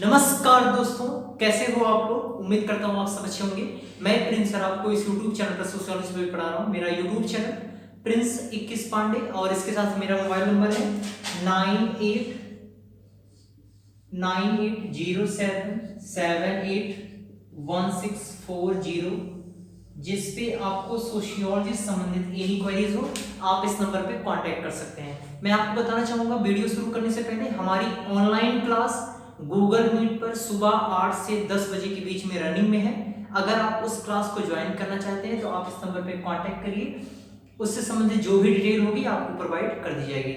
नमस्कार दोस्तों, कैसे हो आप लोग। उम्मीद करता हूँ आप सब अच्छे होंगे। मैं प्रिंस सर आपको इस YouTube चैनल पर सोशियोलॉजी में पढ़ा रहा हूँ। मेरा YouTube चैनल प्रिंस 21 पांडे और इसके साथ मेरा मोबाइल नंबर है 989807781640, जिस पे आपको सोशियोलॉजी से संबंधित एनी क्वेरीज हो आप इस नंबर पे कांटेक्ट कर सकते हैं। मैं आपको बताना चाहूंगा वीडियो शुरू करने से पहले हमारी ऑनलाइन क्लास गूगल मीट पर सुबह 8 से 10 बजे के बीच में रनिंग में है। अगर आप उस क्लास को ज्वाइन करना चाहते हैं तो आप इस नंबर पे कांटेक्ट करिए, उससे संबंधित जो भी डिटेल होगी आपको प्रोवाइड कर दी जाएगी।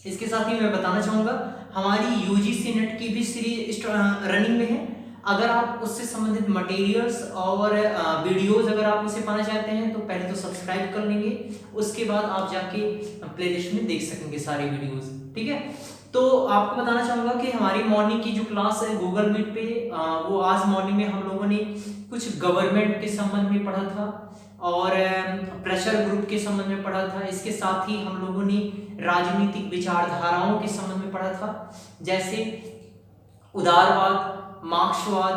इसके साथ ही मैं बताना चाहूंगा हमारी यूजीसी नेट की भी सीरीज रनिंग में है। अगर आप उससे संबंधित मटेरियल्स और वीडियोस अगर आप उसे पाना चाहते हैं तो पहले तो सब्सक्राइब कर लेंगे, उसके बाद आप जाके प्लेलिस्ट में देख सकेंगे सारी वीडियोस। ठीक है, तो आपको बताना चाहूंगा कि हमारी मॉर्निंग की जो क्लास है गूगल मीट पे वो आज मॉर्निंग में हम लोगों ने कुछ गवर्नमेंट के संबंध में पढ़ा था और प्रेशर ग्रुप के संबंध में पढ़ा था। इसके साथ ही हम लोगों ने राजनीतिक विचारधाराओं के संबंध में पढ़ा था, जैसे उदारवाद, मार्क्सवाद,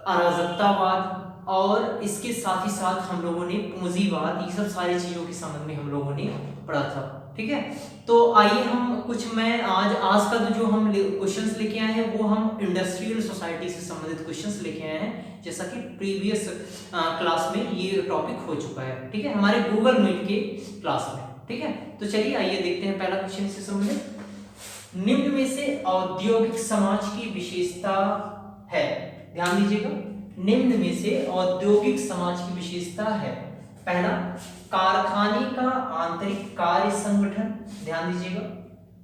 अराजकतावाद और इसके साथ ही साथ हम लोगों ने पूंजीवाद, ये सब सारी चीजों के संबंध में हम लोगों ने पढ़ा था। ठीक है, तो आइए हम मैं आज का जो हम क्वेश्चंस लेके आए हैं वो हम इंडस्ट्रियल सोसाइटी से संबंधित क्वेश्चंस लेके आए हैं, जैसा कि प्रीवियस क्लास में ये टॉपिक हो चुका है। ठीक है, हमारे गूगल मीट के क्लास में। ठीक है, तो चलिए आइए देखते हैं पहला क्वेश्चन से संबंधित। निम्न में से औद्योगिक समाज की विशेषता है, ध्यान दीजिएगा, निम्न में से औद्योगिक समाज की विशेषता है। पहला, कारखाने का आंतरिक कार्य संगठन, ध्यान दीजिएगा,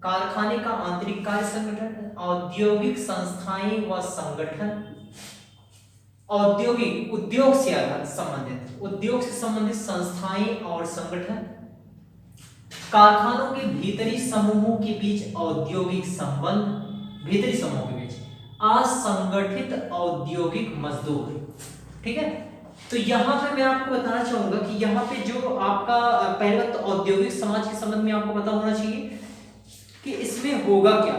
कारखाने का आंतरिक कार्य संगठन, औद्योगिक संस्थाएं व संगठन, औद्योगिक उद्योग से संबंधित, उद्योग से संबंधित संस्थाएं और संगठन, कारखानों के भीतरी समूहों के बीच औद्योगिक संबंध, भीतरी समूहों के बीच असंगठित औद्योगिक मजदूर। ठीक है, तो यहां पे मैं आपको बताना चाहूंगा कि यहां पे जो आपका पहला तो औद्योगिक समाज के संबंध में आपको पता होना चाहिए कि इसमें होगा क्या।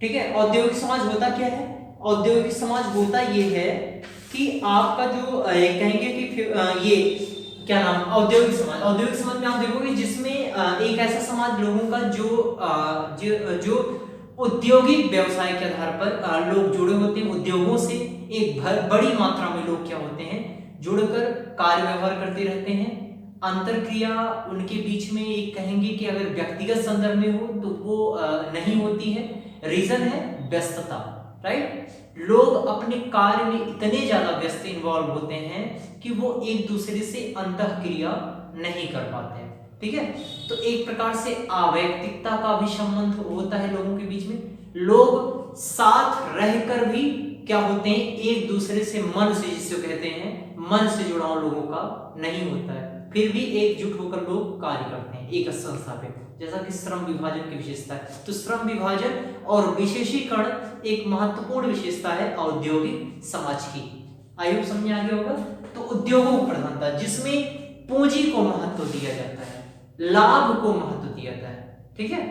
ठीक है, औद्योगिक समाज होता क्या है। औद्योगिक समाज होता ये है कि आपका जो कहेंगे कि ये क्या नाम, औद्योगिक समाज, औद्योगिक समाज में आप देखोगे जिसमें एक ऐसा समाज लोगों का जो औद्योगिक व्यवसाय के आधार पर लोग जुड़े होते हैं उद्योगों से। एक बड़ी मात्रा में लोग क्या होते हैं, जुड़कर कार्य व्यवहार करते रहते हैं। अंतर क्रिया उनके बीच में एक कहेंगे कि अगर व्यक्तिगत संदर्भ में हो तो वो नहीं होती है। रीजन है व्यस्तता, राइट। लोग अपने कार्य में इतने ज्यादा व्यस्त इन्वॉल्व होते हैं कि वो एक दूसरे से अंतः क्रिया नहीं कर पाते हैं। ठीक है, तो एक प्रकार से अवैयक्तिकता का भी संबंध होता है लोगों के बीच में। लोग साथ रहकर भी क्या होते हैं, एक दूसरे से मन से, जिसको कहते हैं मन से जुड़ाव लोगों का नहीं होता है, फिर भी एकजुट होकर लोग कार्य करते हैं एक संस्था पे, जैसा कि श्रम विभाजन की विशेषता है। तो श्रम विभाजन और विशेषीकरण एक महत्वपूर्ण विशेषता है औद्योगिक समाज की। आई होप समझ आ गया होगा। तो उद्योगों को प्रधानता, जिसमें पूंजी को महत्व दिया जाता है, लाभ को महत्व दिया जाता है। ठीक है,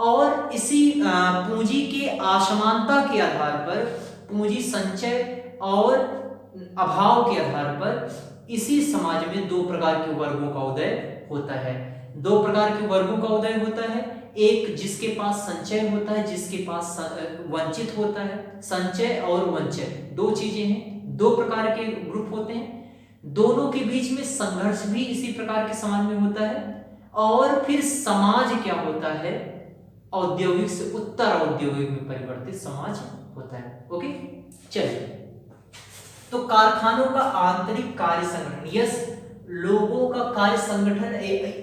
और इसी पूंजी के असमानता के आधार पर, पूंजी संचय और अभाव के आधार पर इसी समाज में दो प्रकार के वर्गों का उदय होता है। दो प्रकार के वर्गों का उदय होता है, एक जिसके पास संचय होता है, जिसके पास वंचित होता है। संचय और वंचय दो चीजें हैं, दो प्रकार के ग्रुप होते हैं। दोनों के बीच में संघर्ष भी इसी प्रकार के समाज में होता है। और फिर समाज क्या होता है, औद्योगिक से उत्तर औद्योगिक में परिवर्तित समाज होता है। ओके, चलिए, तो कारखानों का आंतरिक कार्य संगठन, यस, लोगों का कार्य संगठन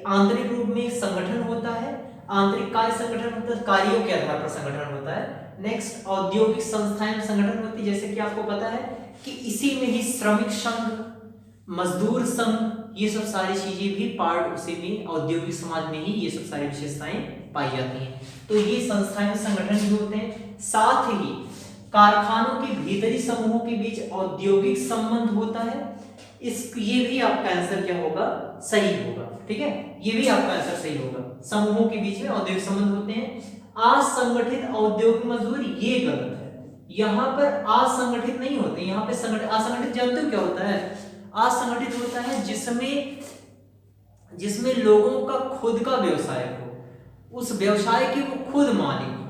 आंतरिक रूप में संगठन होता है, आंतरिक कार्य संगठन होता है, कार्यों के आधार पर संगठन होता है। नेक्स्ट, औद्योगिक संस्थाएं संगठन होती है, जैसे कि आपको पता है कि इसी में ही श्रमिक संघ, मजदूर संघ, ये सब सारी चीजें भी पार्ट उसी में औद्योगिक समाज में ही ये सब सारी विशेषताएं पाई जाती हैं। तो ये संस्थाएं संगठन भी होते हैं। साथ ही कारखानों के भीतरी समूहों के बीच औद्योगिक संबंध होता है। ये भी आपका आंसर क्या होगा, सही होगा। ठीक है, ये भी आपका आंसर सही होगा। समूहों के बीच में औद्योगिक संबंध होते हैं। असंगठित औद्योगिक मजदूर, ये गलत है। यहाँ पर असंगठित नहीं होते, यहाँ पे संगठित। असंगठित जानते हो क्या होता है? असंगठित होता है जिसमें लोगों का खुद का व्यवसाय हो, उस व्यवसाय के वो खुद मालिक हो,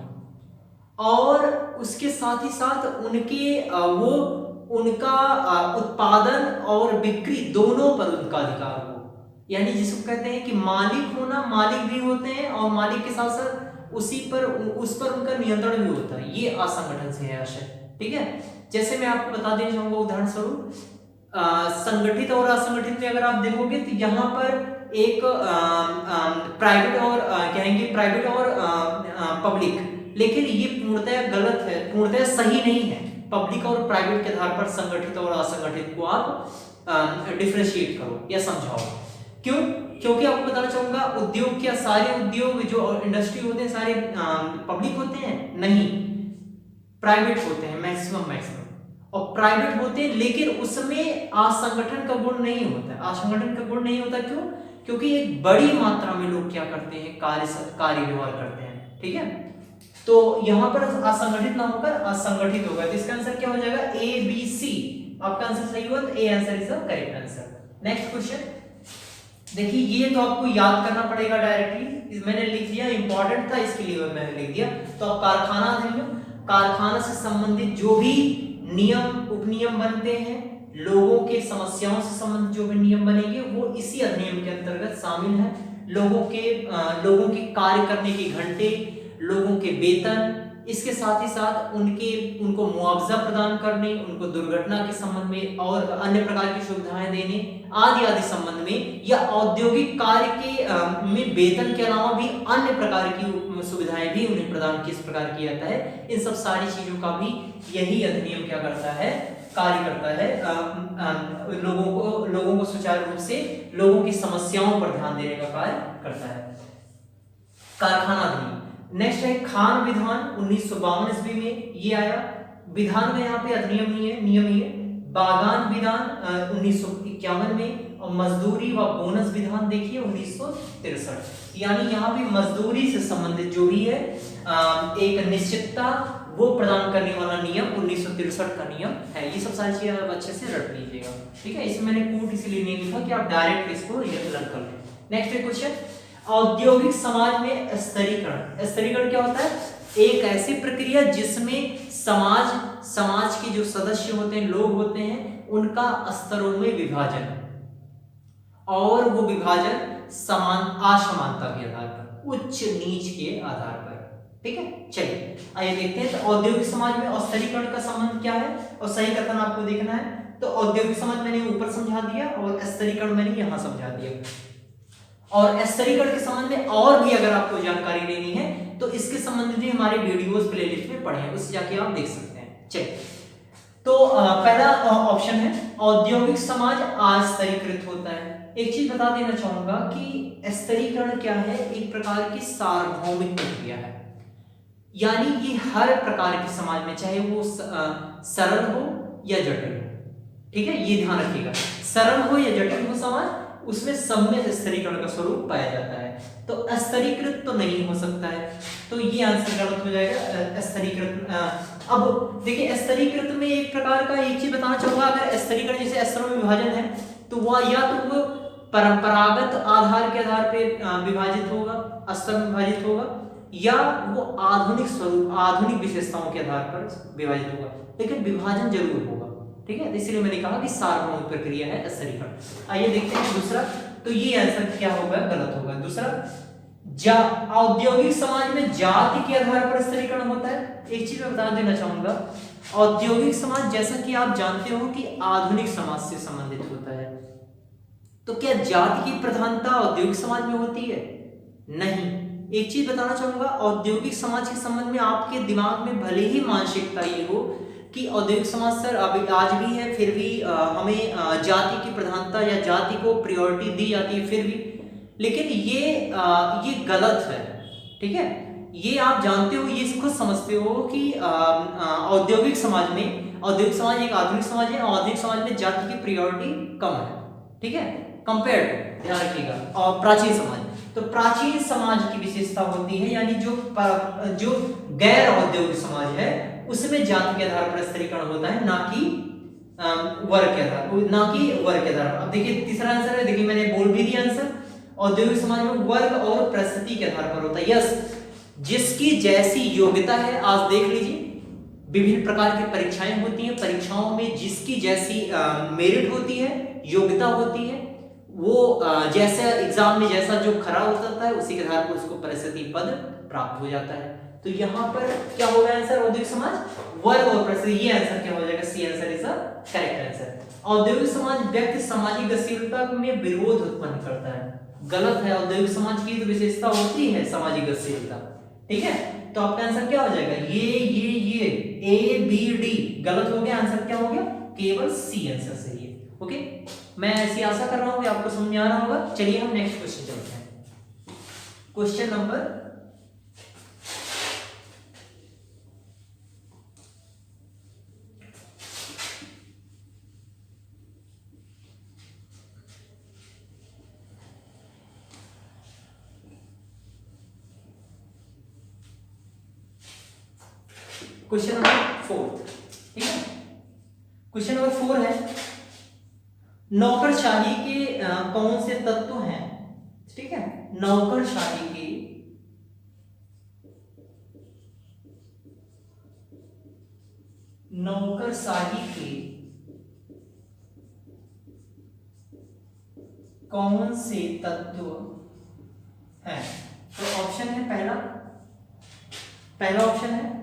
और उसके साथ ही साथ उनका उत्पादन और बिक्री दोनों पर उनका अधिकार हो। यानी जिसको कहते हैं कि मालिक होना, मालिक भी होते हैं और मालिक के साथ साथ उस पर उनका नियंत्रण भी होता है। ये असंगठन से है आशय, ठीक है। जैसे मैं आपको बता देना चाहूंगा उदाहरण स्वरूप, संगठित और असंगठित में अगर आप देखोगे तो यहाँ पर एक प्राइवेट और प्राइवेट और पब्लिक, लेकिन ये पूर्णतः गलत है, पूर्णतः सही नहीं है। पब्लिक और प्राइवेट के आधार पर संगठित और असंगठित को आप डिफरेंशिएट करो या समझाओ। क्यों? क्योंकि आपको बताना चाहूंगा, उद्योग क्या सारे उद्योग जो इंडस्ट्री होते हैं सारे पब्लिक होते हैं? नहीं, प्राइवेट होते हैं मैक्सिमम। और प्राइवेट होते हैं लेकिन उसमें असंगठन का गुण नहीं होता है। असंगठन का गुण नहीं होता क्यों? क्योंकि एक बड़ी मात्रा में लोग क्या करते हैं, कार्य व्यवहार करते हैं, ठीक है। तो यहां पर असंगठित ना होकर असंगठित होगा, तो इसका आंसर क्या हो जाएगा? A B C. आपका आंसर सही हुआ, तो A answer is the correct answer. Next question देखिए, ये तो आपको याद करना पड़ेगा डायरेक्टली, मैंने लिख दिया, इंपॉर्टेंट था इसके लिए मैंने लिख दिया। तो आप कारखाना अधिनियम, कारखाना से संबंधित जो भी नियम उपनियम बनते हैं, लोगों के समस्याओं से संबंधित जो भी नियम बनेंगे वो इसी अधिनियम के अंतर्गत शामिल है। लोगों के कार्य करने के घंटे, लोगों के वेतन, इसके साथ ही साथ उनको मुआवजा प्रदान करने, उनको दुर्घटना के संबंध में और अन्य प्रकार की सुविधाएं देने आदि संबंध में, या औद्योगिक कार्य के में वेतन के अलावा भी अन्य प्रकार की सुविधाएं भी उन्हें प्रदान किस प्रकार किया जाता है, इन सब सारी चीजों का भी यही अधिनियम क्या करता है, कार्य करता है। लोगों को सुचारू रूप से लोगों की समस्याओं पर ध्यान देने का कार्य करता है कारखाना अधिनियम। नेक्स्ट है खान विधान 1952 ईस्वी में ये आया। विधान में यहाँ पे अधिनियम ही है, नियम ही है। बागान विधान 1951 में, और मजदूरी व बोनस विधान देखिए 1963। यानी यहाँ पे मजदूरी से संबंधित जो भी है एक निश्चितता वो प्रदान करने वाला नियम 1963 का नियम है। ये सब सारी चीजें आप अच्छे से रट लीजिएगा, ठीक है। इसमें मैंने कोट इसलिए नहीं लिखा कि आप डायरेक्ट इसको लर्न कर लें। नेक्स्ट क्वेश्चन, औद्योगिक समाज में स्तरीकरण। स्तरीकरण क्या होता है? एक ऐसी प्रक्रिया जिसमें समाज के जो सदस्य होते हैं, लोग होते हैं, उनका स्तरों में विभाजन, और वो विभाजन असमानता के आधार पर, उच्च नीच के आधार पर, ठीक है। चलिए आइए देखते हैं, तो औद्योगिक समाज में स्तरीकरण का संबंध क्या है और सही कथन आपको देखना है। तो औद्योगिक समाज मैंने ऊपर समझा दिया और स्तरीकरण मैंने यहां समझा दिया। और स्तरीकरण के संबंध में और भी अगर आपको जानकारी लेनी है तो इसके संबंधित भी हमारे वीडियोस प्लेलिस्ट में पढ़े हैं, उससे जाके आप देख सकते हैं। चलिए, तो पहला ऑप्शन है औद्योगिक समाज अस्तरीकृत होता है। एक चीज बता देना चाहूंगा कि स्तरीकरण क्या है, एक प्रकार की सार्वभौमिक प्रक्रिया है। यानी ये हर प्रकार के समाज में, चाहे वो सरल हो या जटिल हो, ठीक है, ये ध्यान रखिएगा, सरल हो या जटिल हो समाज, उसमें सब में स्तरीकरण का स्वरूप पाया जाता है। तो स्तरीकृत तो नहीं हो सकता है, तो ये आंसर गलत हो जाएगा। स्तरीकृत, अब देखिए स्तरीकृत में एक प्रकार का एक चीज बताना चाहूंगा, अगर स्तरीकरण जैसे स्तरों में विभाजन है तो वह या तो वो परंपरागत आधार के आधार पे विभाजित होगा, स्तर में विभाजित होगा, या वो आधुनिक स्वरूप, आधुनिक विशेषताओं के आधार पर विभाजित होगा, लेकिन विभाजन जरूर होगा, ठीक है। इसलिए मैंने कहा कि सार्वभौमिक प्रक्रिया है स्तरीकरण। आइए देखते हैं दूसरा, तो ये आंसर क्या होगा, गलत होगा। दूसरा, औद्योगिक समाज में जाति के आधार पर स्तरीकरण होता है। एक चीज मैं बता देना चाहूंगा, औद्योगिक समाज जैसा कि आप जानते हो कि आधुनिक समाज से संबंधित होता है, तो क्या जाति की प्रधानता औद्योगिक समाज में होती है? नहीं। एक चीज बताना चाहूंगा, औद्योगिक समाज के संबंध में आपके दिमाग में भले ही मानसिकता ये हो कि औद्योगिक समाज सर अभी आज भी है, फिर भी हमें जाति की प्रधानता या जाति को प्रायोरिटी दी जाती है, फिर भी, लेकिन ये गलत है, ठीक है। ये आप जानते हो, ये खुद समझते हो कि औद्योगिक समाज एक आधुनिक समाज है, औद्योगिक समाज में जाति की प्रायोरिटी कम है, ठीक है, कंपेयर, ध्यान रखिएगा, और प्राचीन समाज। तो प्राचीन समाज की विशेषता होती है, यानी जो गैर औद्योगिक समाज है उसमें जाति के आधार पर स्तरीकरण होता है, ना कि वर्ग के आधार पर। अब देखिए तीसरा आंसर है, देखिए मैंने बोल भी दिया आंसर, औद्योगिक समाज में वर्ग और परिस्थिति के आधार पर होता है। यस, जिसकी जैसी योग्यता है, आज देख लीजिए विभिन्न प्रकार की परीक्षाएं होती हैं, परीक्षाओं में जिसकी जैसी मेरिट होती है, योग्यता होती है, वो जैसे एग्जाम में जैसा जो खरा उतरता है उसी के आधार पर उसको परिस्थिति पद प्राप्त हो जाता है। तो यहाँ पर क्या होगा आंसर, औद्योगिक समाज वर्ग और परिस्थिति, ये आंसर क्या हो जाएगा, C answer is the correct answer. औद्योगिक समाज व्यक्ति सामाजिक गतिशीलता में विरोध उत्पन्न करता है, गलत है। औद्योगिक समाज की तो विशेषता होती है सामाजिक गतिशीलता, ठीक है। तो आपका आंसर क्या हो जाएगा, ये ए बी डी गलत हो गया, आंसर क्या हो गया, केवल सी आंसर सही है। ओके, मैं ऐसी आशा कर रहा हूं कि आपको समझ में आ रहा होगा। चलिए हम नेक्स्ट क्वेश्चन चलते हैं। क्वेश्चन नंबर 4, ठीक है। क्वेश्चन नंबर 4 है, नौकरशाही के कौन से तत्व हैं, ठीक है। नौकरशाही के कौन से तत्व हैं। तो ऑप्शन है पहला ऑप्शन है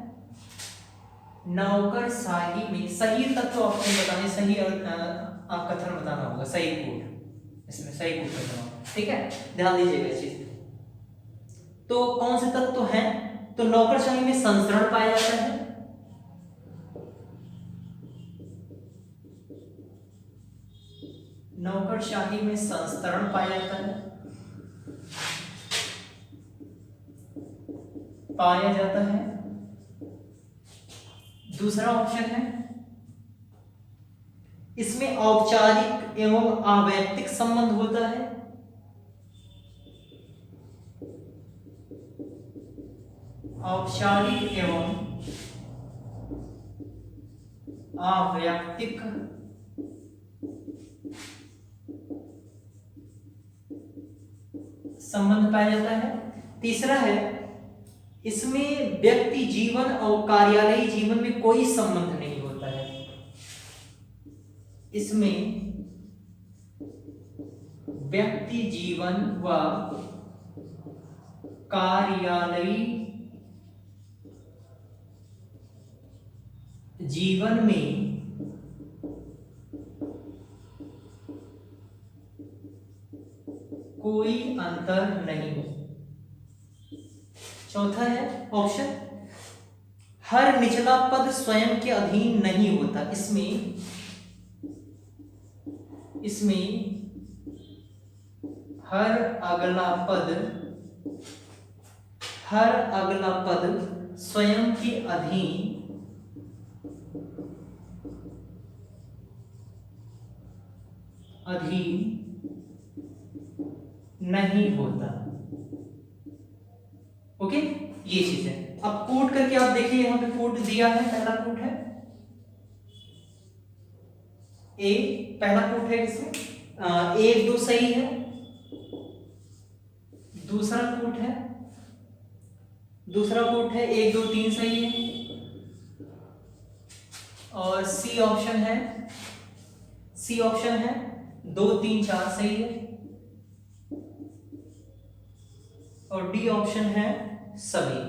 नौकरशाही में, सही तत्व ऑप्शन बताने, सही आप कथन बताना होगा, सही कोड, इसमें सही कोड बताना होगा, ठीक है, ध्यान दीजिएगा इस चीज। तो कौन से तत्व हैं, तो नौकरशाही में संस्करण पाया जाता है, नौकरशाही में संस्करण पाया जाता है। दूसरा ऑप्शन है इसमें औपचारिक एवं अवैयक्तिक संबंध होता है, औपचारिक एवं अवैयक्तिक संबंध पाया जाता है। तीसरा है इसमें व्यक्ति जीवन और कार्यालयी जीवन में कोई संबंध नहीं होता है, इसमें व्यक्ति जीवन व कार्यालयी जीवन में कोई अंतर नहीं। चौथा है ऑप्शन, हर निचला पद स्वयं के अधीन नहीं होता, इसमें हर अगला पद स्वयं के अधीन नहीं होता। ओके, ये चीज है। अब कोट करके आप देखिए, यहां पे कोट दिया है, पहला कोट है ए, पहला कोट है इसमें 1 2 सही है। दूसरा कोट है 1 2 3 सही है। और सी ऑप्शन है 2 3 4 सही है। और डी ऑप्शन है सभी।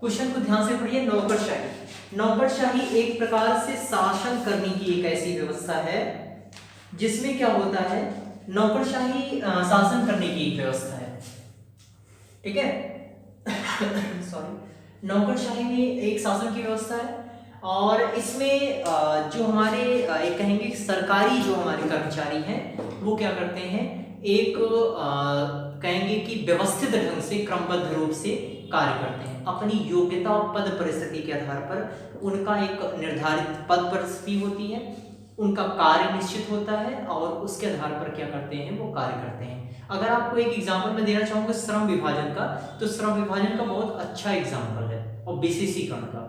क्वेश्चन को ध्यान से पढ़िए। नौकरशाही एक प्रकार से शासन करने की एक ऐसी व्यवस्था है जिसमें क्या होता है, नौकरशाही शासन करने की एक व्यवस्था है, ठीक है। सॉरी, नौकरशाही में एक शासन की व्यवस्था है और इसमें जो हमारे एक कहेंगे सरकारी जो हमारे कर्मचारी हैं वो क्या करते हैं, एक कहेंगे कि व्यवस्थित ढंग से क्रमबद्ध रूप से कार्य करते हैं। अपनी योग्यता और पद परिस्थिति के आधार पर उनका एक निर्धारित पद परिस्थिति होती है उनका कार्य निश्चित होता है और उसके आधार पर क्या करते हैं, वो कार्य करते हैं। अगर आपको एक एग्जाम्पल मैं देना चाहूंगा श्रम विभाजन का, तो श्रम विभाजन का बहुत अच्छा एग्जाम्पल है, और विशेषीकरण का,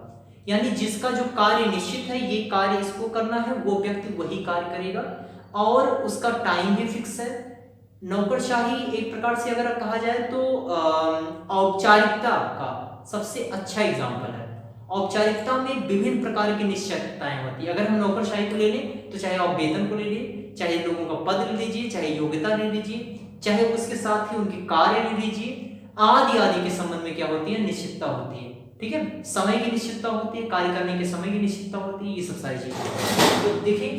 यानी जिसका जो कार्य निश्चित है, ये कार्य इसको करना है, वो व्यक्ति वही कार्य करेगा और उसका टाइम भी फिक्स है। नौकरशाही एक प्रकार से अगर कहा जाए तो औपचारिकता का सबसे अच्छा एग्जाम्पल है। औपचारिकता में विभिन्न प्रकार की निश्चितताएं होती है। अगर हम नौकरशाही को ले लें तो चाहे आप वेतन को ले लीजिए, चाहे लोगों का पद ले लीजिए, चाहे योग्यता ले लीजिए, चाहे उसके साथ ही उनके कार्य ले लीजिए, आदि आदि के संबंध में क्या होती है, निश्चितता होती है। ठीक है, समय की निश्चितता होती है, कार्य करने के समय की निश्चितता होती है, ये सब सारी चीजें। तो देखिए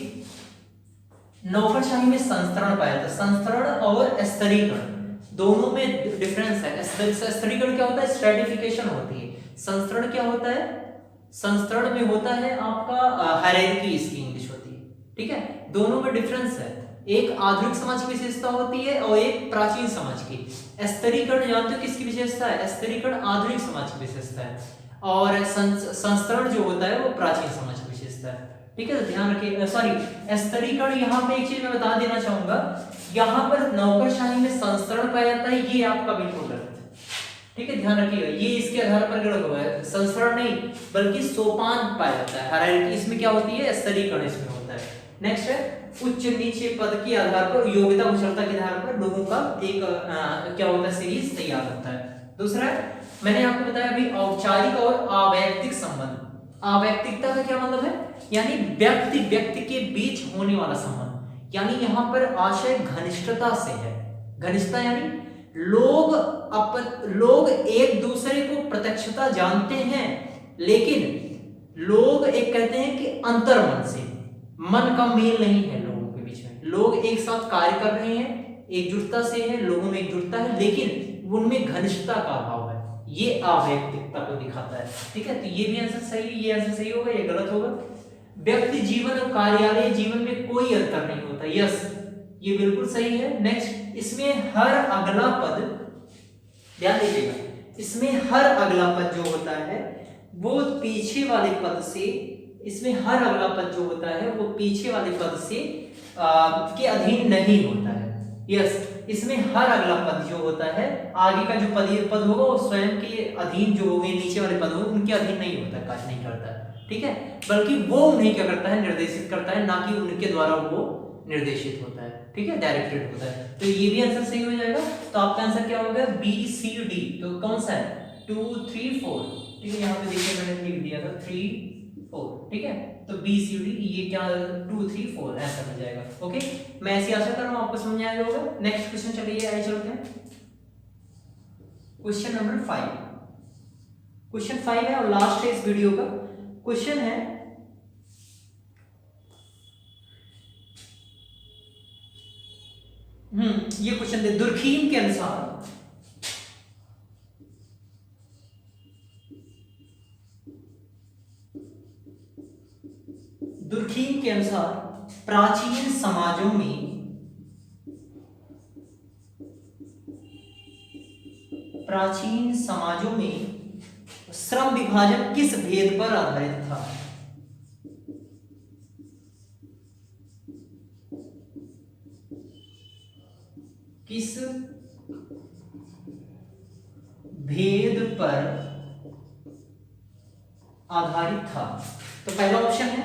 नौकरशाही में संस्तरण पाया जाता है। संस्तरण और स्तरीकरण दोनों में डिफरेंस है। स्तरीकरण क्या होता है, स्ट्रेटिफिकेशन होती है। संस्तरण क्या होता है, संस्तरण में होता है आपका हायरार्की, इसकी इंग्लिश होती है। ठीक है, दोनों में डिफरेंस है, एक आधुनिक समाज की विशेषता होती है और एक प्राचीन समाज की। स्तरीकरण जानते हो किसकी विशेषता है, स्तरीकरण आधुनिक समाज की विशेषता है, और संस्तरण जो होता है वो प्राचीन समाज की विशेषता है। ठीक है, तो ध्यान रखिए। सॉरी, स्तरीकरण, यहाँ पे एक चीज मैं बता देना चाहूंगा, यहाँ पर नौकरशाही में संस्तरण पाया जाता है, ये आपका बिल्कुल गलत है। ठीक है, ध्यान रखिएगा, ये इसके आधार पर गलत हुआ है। संस्तरण नहीं बल्कि सोपान पाया जाता है, हायरार्की इसमें क्या होती है, स्तरीकरण इसमें होता है। नेक्स्ट है उच्च नीचे पद के आधार पर, योग्यता कुशलता के आधार पर लोगों का एक क्या होता है, सीरीज तैयार होता है। दूसरा है, मैंने आपको बताया अभी औपचारिक और अवैयक्तिक संबंध। अवैयक्तिकता का क्या मतलब है, यानी व्यक्ति व्यक्ति के बीच होने वाला संबंध, यानी यहाँ पर आशय घनिष्ठता से है। घनिष्ठता यानी लोग एक दूसरे को प्रत्यक्षता जानते हैं, लेकिन लोग एक कहते हैं कि अंतर्मन से, मन का मेल नहीं है लोगों के बीच में। लोग एक साथ कार्य कर रहे हैं, एकजुटता से है, लोगों में एकजुटता है, लेकिन उनमें घनिष्ठता का अभाव है, ये अवैयक्तिकता को दिखाता है। ठीक है, तो ये भी आंसर सही है, ये आंसर सही होगा, ये गलत होगा। व्यक्ति जीवन और कार्यालय जीवन में कोई अंतर नहीं होता, यस ये बिल्कुल सही है। नेक्स्ट, इसमें हर अगला पद, ध्यान दीजिएगा, इसमें हर अगला पद जो होता है वो पीछे वाले पद से, इसमें हर अगला पद जो होता है वो पीछे वाले पद से के अधीन नहीं होता है। यस, इसमें हर अगला पद जो होता है, आगे का जो पद होगा वो स्वयं के अधीन जो होंगे, नीचे वाले पद होंगे उनके अधीन नहीं होता, कार्य नहीं करता। ठीक है, बल्कि वो उन्हें क्या करता है, निर्देशित करता है, ना कि उनके द्वारा वो निर्देशित होता है। ठीक है, डायरेक्टेड होता है। तो ये भी आंसर सही हो जाएगा। तो आपका आंसर क्या होगा, बी सी डी। तो कौन सा है, 2 3 4। ठीक है, यहाँ पे देखिए मैंने लिख दिया था 3 4। ठीक है, तो बी सी डी ये क्या 2 3 4 ऐसा हो जाएगा। ओके, मैं ऐसी आशा कर रहा हूँ आपको समझ में आया होगा। नेक्स्ट क्वेश्चन चलिए आइए चलते हैं, क्वेश्चन नंबर 5। क्वेश्चन 5 है और लास्ट है इस वीडियो का। क्वेश्चन है, ये क्वेश्चन दे, दुर्खीम के अनुसार प्राचीन समाजों में श्रम विभाजन किस भेद पर आधारित था। किस भेद पर आधारित था। तो पहला ऑप्शन है,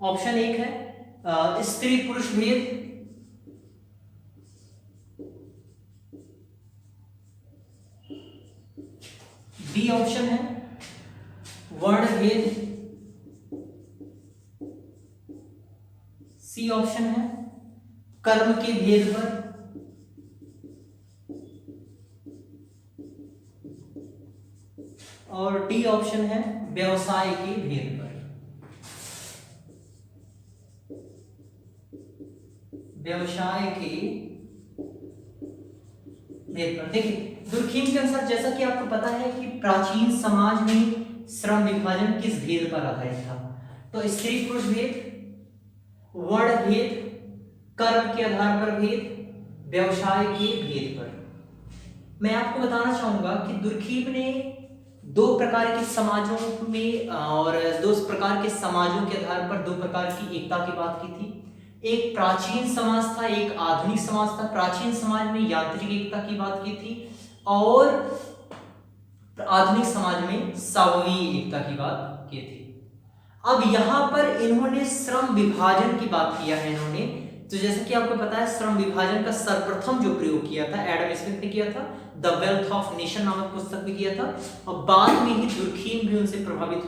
ऑप्शन 1 है स्त्री पुरुष भेद, बी ऑप्शन है वर्ण भेद, सी ऑप्शन है कर्म के भेद पर, और डी ऑप्शन है व्यवसाय के भेद पर। व्यवसाय के भेद पर। देखिए दुर्खीम के अनुसार, जैसा कि आपको पता है कि प्राचीन समाज में श्रम विभाजन किस भेद पर आधारित था, तो स्त्री पुरुष भेद, वर्ण भेद, कर्म के आधार पर भेद, व्यवसाय के भेद पर। मैं आपको बताना चाहूंगा कि दुर्खीम ने दो प्रकार के समाजों में और दो प्रकार के समाजों के आधार पर दो प्रकार की एकता की बात की थी। एक प्राचीन समाज था, एक आधुनिक समाज था। प्राचीन समाज में यांत्रिक एकता की बात की थी और आधुनिक समाज में सामूहिक एकता की बात की थी। अब यहां पर इन्होंने श्रम विभाजन की बात किया है इन्होंने। तो जैसे कि आपको पता है श्रम विभाजन का सर्वप्रथम जो प्रयोग किया था एडम स्मिथ ने किया था, द वेल्थ ऑफ नेशन नामक पुस्तक में किया था, और बाद में ही दुर्खीम भी उनसे प्रभावित